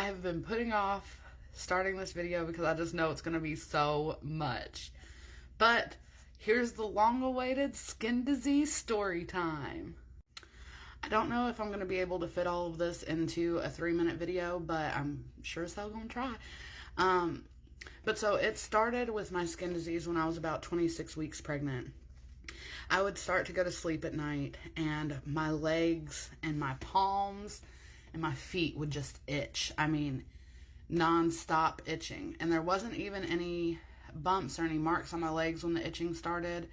I have been putting off starting this video because I just know it's going to be so much. But here's the long-awaited skin disease story time. I don't know if I'm going to be able to fit all of this into a 3-minute video, but I'm sure as hell going to try. But so it started with my skin disease when I was about 26 weeks pregnant. I would start to go to sleep at night and my legs and my palms and my feet would just itch. I mean, non-stop itching. And there wasn't even any bumps or any marks on my legs when the itching started.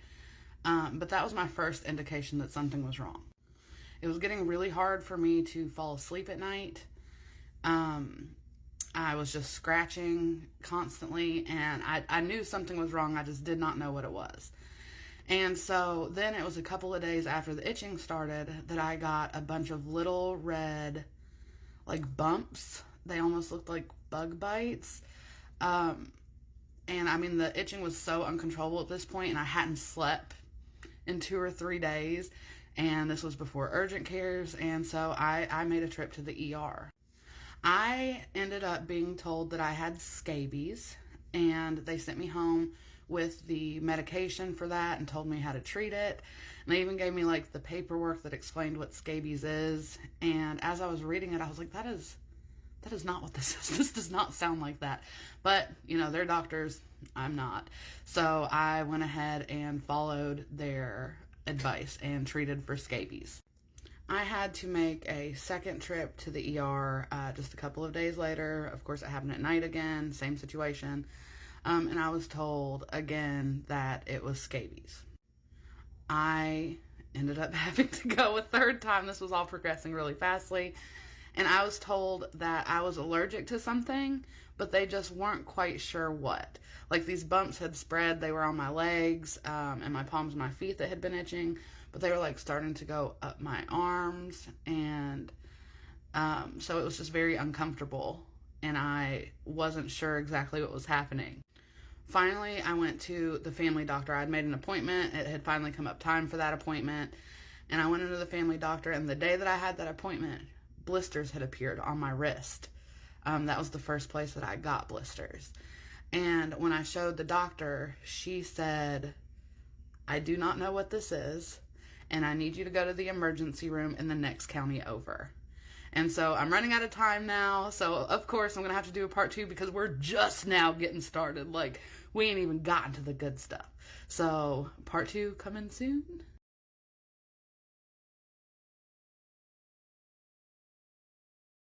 But that was my first indication that something was wrong. It was getting really hard for me to fall asleep at night. I was just scratching constantly, and I knew something was wrong. I just did not know what it was. And so then it was a couple of days after the itching started that I got a bunch of little red, like, bumps. They almost looked like bug bites. And I mean, the itching was so uncontrollable at this point, and I hadn't slept in 2 or 3 days. And this was before urgent cares, and so I made a trip to the ER. I ended up being told that I had scabies, and they sent me home with the medication for that and told me how to treat it. And they even gave me like the paperwork that explained what scabies is. And as I was reading it, I was like, that is not what this is. This does not sound like that. But, you know, they're doctors. I'm not. So I went ahead and followed their advice and treated for scabies. I had to make a second trip to the ER just a couple of days later. Of course, it happened at night again, same situation. And I was told again that it was scabies. I ended up having to go a third time. This was all progressing really fastly. And I was told that I was allergic to something, but they just weren't quite sure what. Like, these bumps had spread. They were on my legs and my palms and my feet that had been itching, but they were like starting to go up my arms. And so it was just very uncomfortable, and I wasn't sure exactly what was happening. Finally, I went to the family doctor. I'd made an appointment. It had finally come up time for that appointment. And I went into the family doctor, and the day that I had that appointment, blisters had appeared on my wrist. That was the first place that I got blisters. And when I showed the doctor, she said, I do not know what this is, and I need you to go to the emergency room in the next county over. And so I'm running out of time now, so of course I'm going to have to do a part 2 because we're just now getting started. Like, we ain't even gotten to the good stuff. So part 2 coming soon.